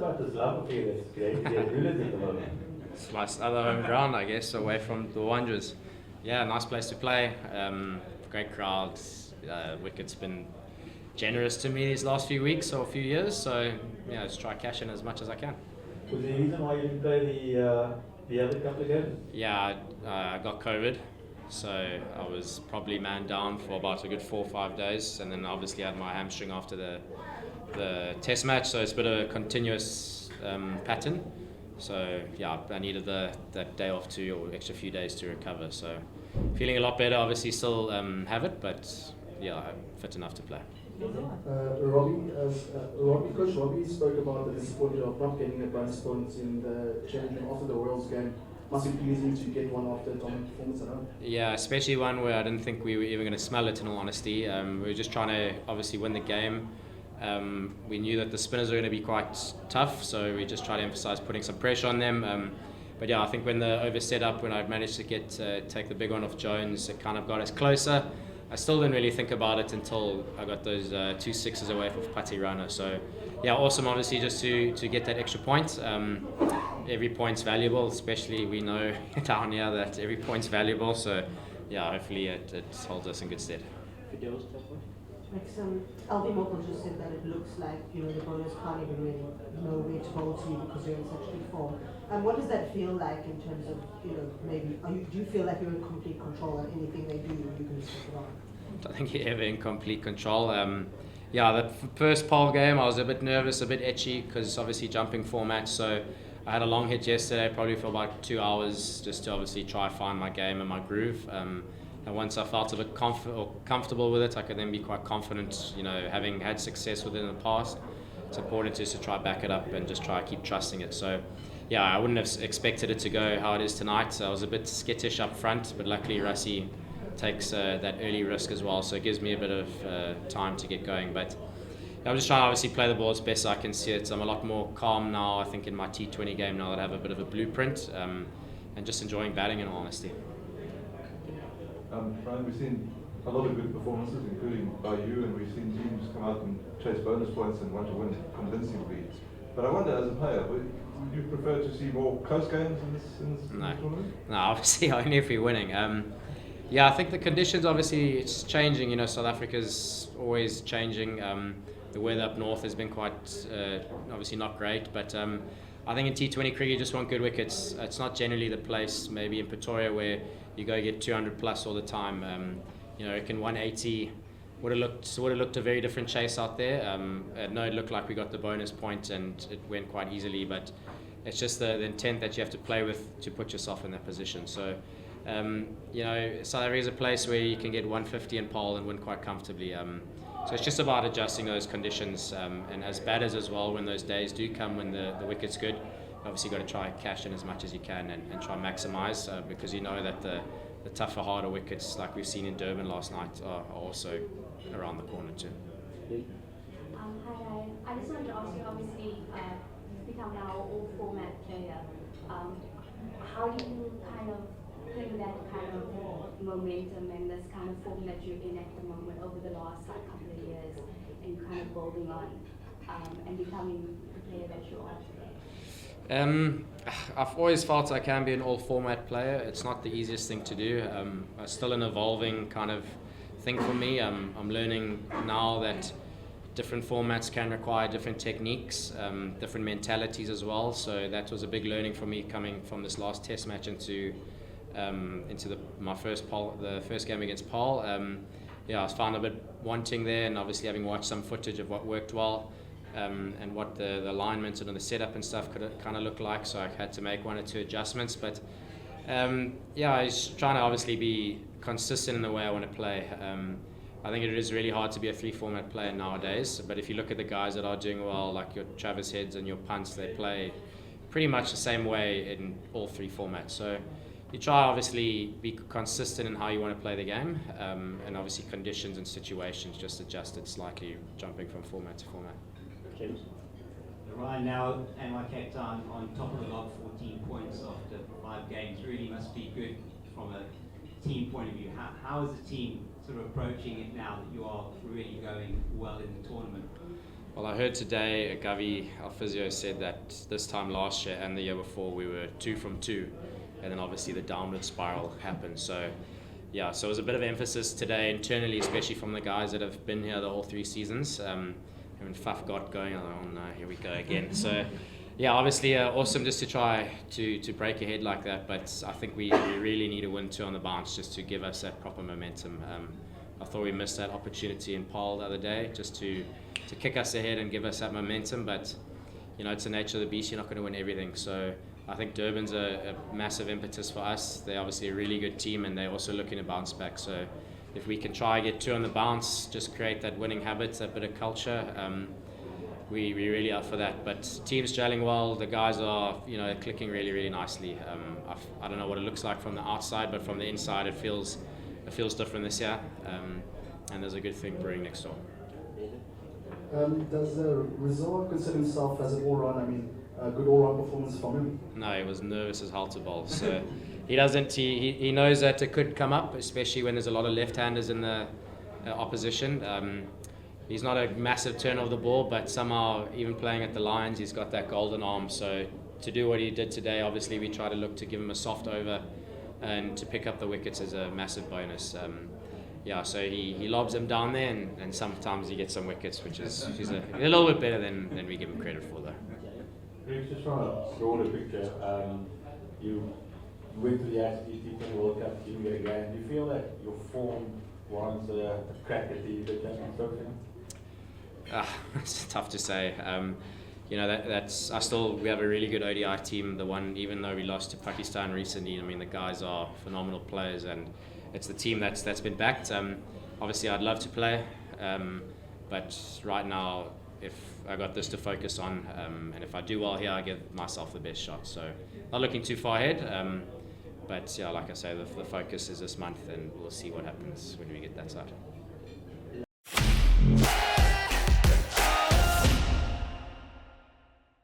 about this love affair that's created at Newlands at the moment? It's my other home ground, I guess, away from the Wanderers. Yeah, nice place to play. Great crowds. Wicket's been generous to me these last few weeks or a few years, so yeah, let's try cash in as much as I can. Was there a reason why you didn't play the other couple of games? Yeah, I got COVID, so I was probably man down for about a good 4 or 5 days, and then obviously had my hamstring after the test match, so it's a bit of a continuous pattern. So yeah, I needed that day off too, or extra few days to recover. So feeling a lot better. Obviously, still have it, but yeah, I'm fit enough to play. Coach Robbie spoke about the disappointment of not getting a bonus points in the challenge room after the Worlds game. Must be pleasing to get one after a dominant performance at home. Yeah, especially one where I didn't think we were even going to smell it, in all honesty. We were just trying to obviously win the game. We knew that the spinners were going to be quite tough, so we just tried to emphasise putting some pressure on them. But yeah, I think when the over set up, when I managed to take the big one off Jones, it kind of got us closer. I still didn't really think about it until I got those 2 sixes away from Patirana. So yeah, awesome obviously just to get that extra point. Every point's valuable, especially we know down here that every point's valuable. So yeah, hopefully it holds us in good stead. LB Mokel just said that it looks like the bonus can't even really know where to bowl to because you're in such good form. What does that feel like in terms of maybe do you feel like you're in complete control and anything they do you can stick it on? I don't think you're ever in complete control. Yeah, the first pole game I was a bit nervous, a bit etchy because obviously jumping format. So I had a long hit yesterday, probably for about 2 hours, just to obviously try find my game and my groove. And once I felt a bit comfortable with it, I could then be quite confident, having had success with it in the past. It's important just to try back it up and just try keep trusting it. So yeah, I wouldn't have expected it to go how it is tonight. So I was a bit skittish up front, but luckily Rassie takes that early risk as well, so it gives me a bit of time to get going. But I'm just trying to obviously play the ball as best I can see it. I'm a lot more calm now, I think, in my T20 game now that I have a bit of a blueprint, and just enjoying batting in all honesty. Brian, we've seen a lot of good performances, including by you, and we've seen teams come out and chase bonus points and want to win convincingly. But I wonder, as a player, would you prefer to see more close games in this tournament? No, obviously only if we're winning. Yeah, I think the conditions, obviously, it's changing. South Africa's always changing. The weather up north has been quite, obviously not great, but I think in T20 cricket you just want good wickets. It's not generally the place, maybe in Pretoria, where you go get 200 plus all the time. I reckon 180 would have looked a very different chase out there. No, it looked like we got the bonus point and it went quite easily, but it's just the intent that you have to play with to put yourself in that position. So, South Africa is a place where you can get 150 in pole and win quite comfortably. So it's just about adjusting those conditions, and as batters as well, when those days do come when the wicket's good, obviously got to try and cash in as much as you can and try and maximise, because you know that the tougher, harder wickets like we've seen in Durban last night are also around the corner too. Hi Ryan, I just wanted to ask you, obviously you've become now an all-format player. How do you kind of bring that kind of momentum and this kind of form that you're in at the moment over the last couple of years, and kind of building on and becoming the player that you are today? I've always felt I can be an all-format player. It's not the easiest thing to do. It's still an evolving kind of thing for me. I'm learning now that different formats can require different techniques, different mentalities as well. So that was a big learning for me coming from this last Test match into my first game against Paul. I was found a bit wanting there, and obviously having watched some footage of what worked well. And what the alignment and the setup and stuff could kind of look like, so I had to make 1 or 2 adjustments. But I was trying to obviously be consistent in the way I want to play. I think it is really hard to be a 3-format player nowadays, but if you look at the guys that are doing well, like your Travis Heads and your Punts, they play pretty much the same way in all 3 formats. So you try obviously be consistent in how you want to play the game, and obviously conditions and situations just adjusted slightly, jumping from format to format. Ryan, now NY Cape Town on top of the log, 14 points after 5 games, really must be good from a team point of view. How is the team sort of approaching it now that you are really going well in the tournament? Well, I heard today Gavi, our physio, said that this time last year and the year before we were 2 from 2, and then obviously the downward spiral happened. So yeah, so it was a bit of emphasis today internally, especially from the guys that have been here the all 3 seasons. When Faf got going, oh no, here we go again. So yeah, obviously awesome just to try to break ahead like that, but I think we really need a win 2 on the bounce just to give us that proper momentum. I thought we missed that opportunity in Paul the other day just to kick us ahead and give us that momentum, but you know, it's the nature of the beast, you're not going to win everything. So I think Durban's a massive impetus for us. They're obviously a really good team and they're also looking to bounce back. So if we can try get 2 on the bounce, just create that winning habit, that bit of culture, we really are for that. But team's gelling well, the guys are clicking really nicely. I don't know what it looks like from the outside, but from the inside it feels different this year, and there's a good thing brewing next door. Does Rizal consider himself as an all-round? I mean, a good all-round performance from him? No, he was nervous as hell to bowl. So he doesn't. He knows that it could come up, especially when there's a lot of left-handers in the opposition. He's not a massive turn of the ball, but somehow, even playing at the Lions, he's got that golden arm. So to do what he did today, obviously we try to look to give him a soft over, and to pick up the wickets is a massive bonus. So he lobs them down there, and sometimes he gets some wickets, which is a little bit better than we give him credit for, though. Rick, just from a broader picture, you went to the T20 World Cup team again. Do you feel that your form warrants a crack at the Champions Trophy? It's tough to say. We have a really good ODI team. The one, even though we lost to Pakistan recently, I mean, the guys are phenomenal players, and it's the team that's been backed. Obviously, I'd love to play, but right now, if I got this to focus on, and if I do well here, I give myself the best shot. So, not looking too far ahead, but yeah, like I say, the focus is this month, and we'll see what happens when we get that side.